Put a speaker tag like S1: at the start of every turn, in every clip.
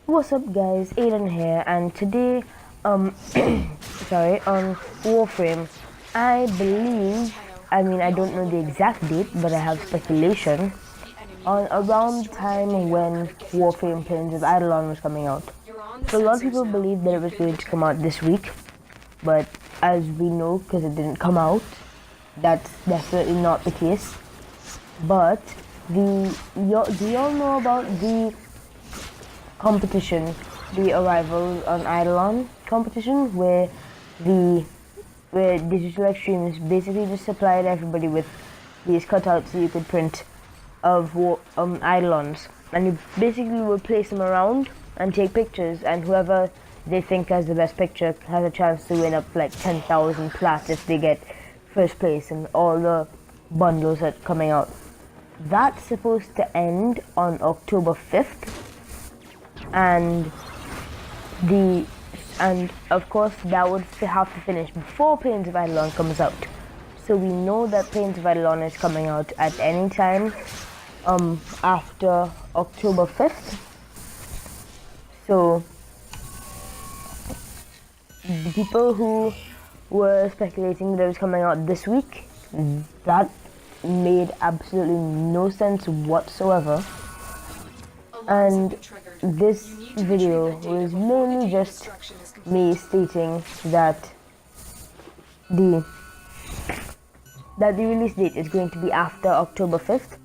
S1: What's up guys, Aiden here, and today, sorry, on Warframe, I don't know the exact date, but I have speculation on around the time when Warframe Plains of Eidolon was coming out. So a lot of people believe that it was going to come out this week, but as we know, because it didn't come out, that's definitely not the case. But do y'all know about the competition, the Arrival on Eidolon competition, where Digital Extremes basically just supplied everybody with these cutouts so you could print of Eidolons, and you basically will place them around and take pictures, and whoever they think has the best picture has a chance to win up like 10,000 plat if they get first place and all the bundles that are coming out. That's supposed to end on October 5th, and of course that would have to finish before Plains of Eidolon comes out. So we know that Plains of Eidolon is coming out at any time after October 5th. So the people who were speculating that it was coming out this week, that made absolutely no sense whatsoever. And this video was mainly just me stating that the release date is going to be after October 5th,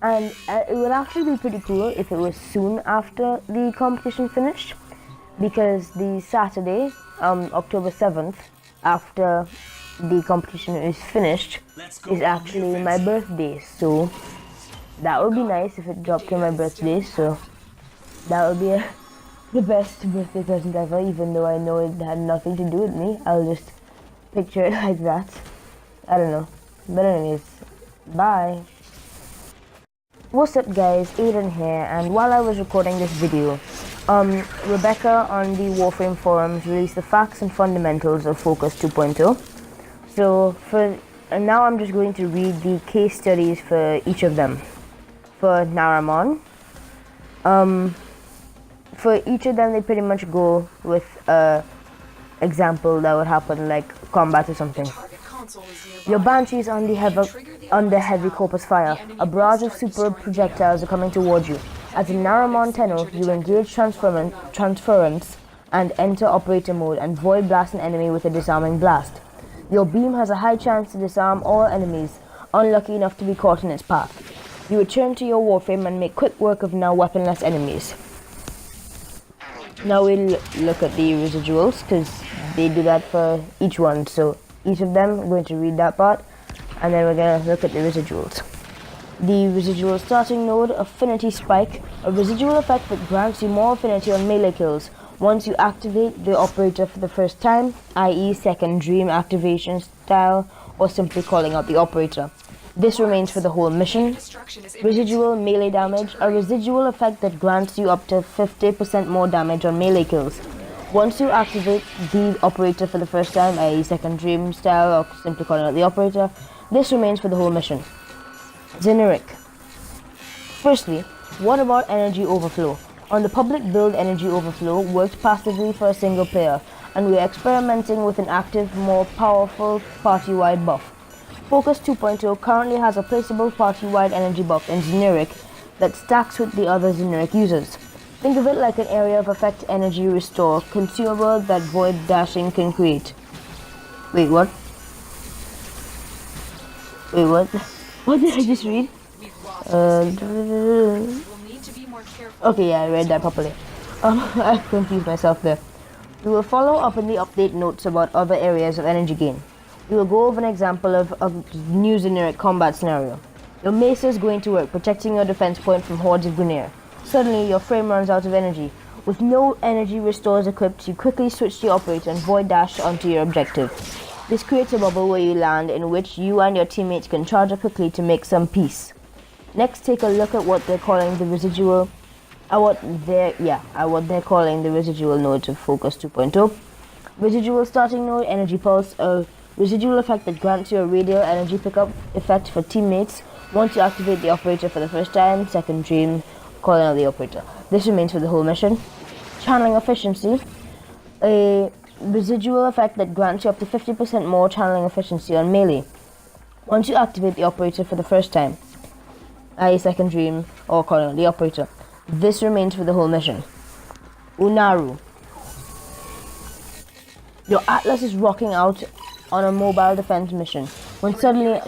S1: and it would actually be pretty cool if it was soon after the competition finished, because the Saturday, October 7th, after the competition is finished, is actually my birthday, so that would be nice if it dropped on my birthday. So that would be the best birthday present ever, even though I know it had nothing to do with me. I'll just picture it like that. I don't know. But anyways, bye. What's up guys, Aiden here, and while I was recording this video, Rebecca on the Warframe forums released the facts and fundamentals of Focus 2.0. So now I'm just going to read the case studies for each of them. For Naramon, for each of them they pretty much go with a example that would happen, like combat or something. Your Banshees on the heavy corpus fire. A barrage of super projectiles are coming towards you. As a Naramon Tenno, you engage transference and enter operator mode and void blast an enemy with a disarming blast. Your beam has a high chance to disarm all enemies unlucky enough to be caught in its path. You return to your Warframe and make quick work of now weaponless enemies. Now we'll look at the residuals, because they do that for each one. So each of them, I'm going to read that part, and then we're going to look at the residuals. The residual starting node, Affinity Spike, a residual effect that grants you more affinity on melee kills once you activate the operator for the first time, i.e. second dream activation style, or simply calling out the operator. This remains for the whole mission. Residual melee damage, a residual effect that grants you up to 50% more damage on melee kills. Once you activate the operator for the first time, i.e. second dream style, or simply calling out the operator, this remains for the whole mission. Generic. Firstly, what about Energy Overflow? On the public build, Energy Overflow worked passively for a single player, and we are experimenting with an active, more powerful party-wide buff. Focus 2.0 currently has a placeable party-wide energy buff in Generic that stacks with the other Generic users. Think of it like an area of effect energy restore consumable that void dashing can create. Wait, what? What did I just read? Okay, yeah, I read that properly. I confused myself there. We will follow up in the update notes about other areas of energy gain. We will go over an example of a new generic combat scenario. Your mace is going to work, protecting your defense point from hordes of Grineer. Suddenly, your frame runs out of energy. With no energy restores equipped, you quickly switch to your operator and void dash onto your objective. This creates a bubble where you land, in which you and your teammates can charge up quickly to make some peace. Next, take a look at what they're calling the residual, what they're calling the residual nodes of Focus 2.0. Residual starting node, Energy Pulse, a residual effect that grants you a radial energy pickup effect for teammates once you activate the operator for the first time, second dream, calling out the operator. This remains for the whole mission. Channeling efficiency, a residual effect that grants you up to 50% more channeling efficiency on melee. Once you activate the operator for the first time, i.e. second dream, or calling it the operator, this remains for the whole mission. Unaru. Your Atlas is rocking out on a mobile defense mission when suddenly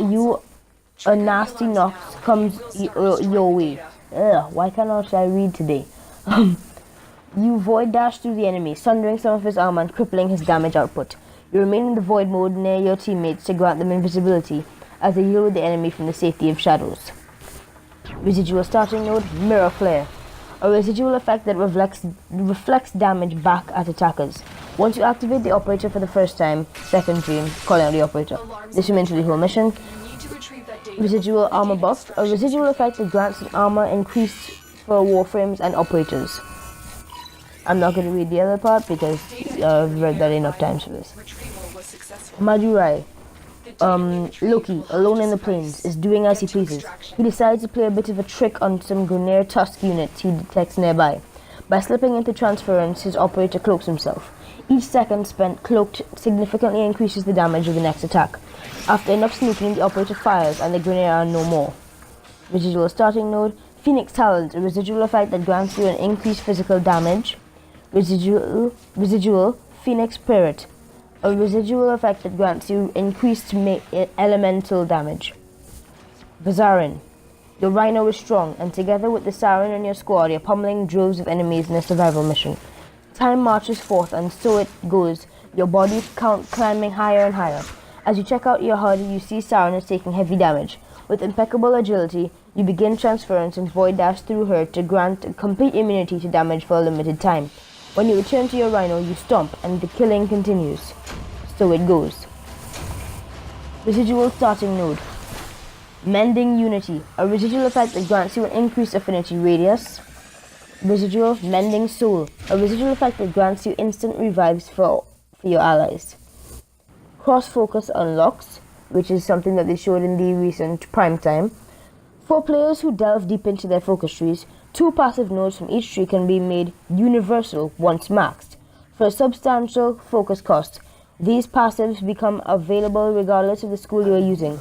S1: a nasty knock comes your way. Ugh, why cannot I read today? You void dash through the enemy, sundering some of his armor and crippling his damage output. You remain in the void mode near your teammates to grant them invisibility as they yield the enemy from the safety of shadows. Residual starting node, Mirror Flare. A residual effect that reflects damage back at attackers. Once you activate the operator for the first time, second dream, calling out the operator. This remains for the whole mission. Residual armor buff, a residual effect that grants an armor increase for warframes and operators. I'm not going to read the other part because I've read that enough times for this. Madurai. Loki, alone in the plains, is doing as he pleases. He decides to play a bit of a trick on some Grineer Tusk units he detects nearby. By slipping into transference, his operator cloaks himself. Each second spent cloaked significantly increases the damage of the next attack. After enough sneaking, the operator fires and the Grineer are no more. Residual starting node, Phoenix Talons, a residual effect that grants you an increased physical damage. Residual Phoenix Spirit, a residual effect that grants you increased elemental damage. Vizarin. Your Rhino is strong, and together with the Siren in your squad, you're pummeling droves of enemies in a survival mission. Time marches forth, and so it goes, your body count climbing higher and higher. As you check out your HUD, you see Siren is taking heavy damage. With impeccable agility, you begin transference and void dash through her to grant complete immunity to damage for a limited time. When you return to your Rhino, you stomp, and the killing continues. So it goes. Residual starting node. Mending Unity, a residual effect that grants you an increased affinity radius. Residual Mending Soul, a residual effect that grants you instant revives for your allies. Cross Focus unlocks, which is something that they showed in the recent Prime Time. For players who delve deep into their focus trees, 2 passive nodes from each tree can be made universal once maxed. For a substantial focus cost, these passives become available regardless of the school you are using.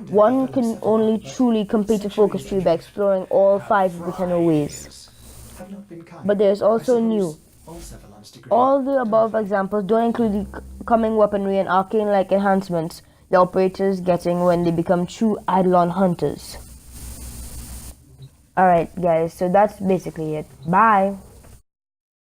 S1: One can only truly complete a focus tree by exploring all 5 of the 10 ways. But there is also new. All the above examples don't include the coming weaponry and arcane-like enhancements the operators getting when they become true Eidolon hunters. Alright guys, so that's basically it. Bye!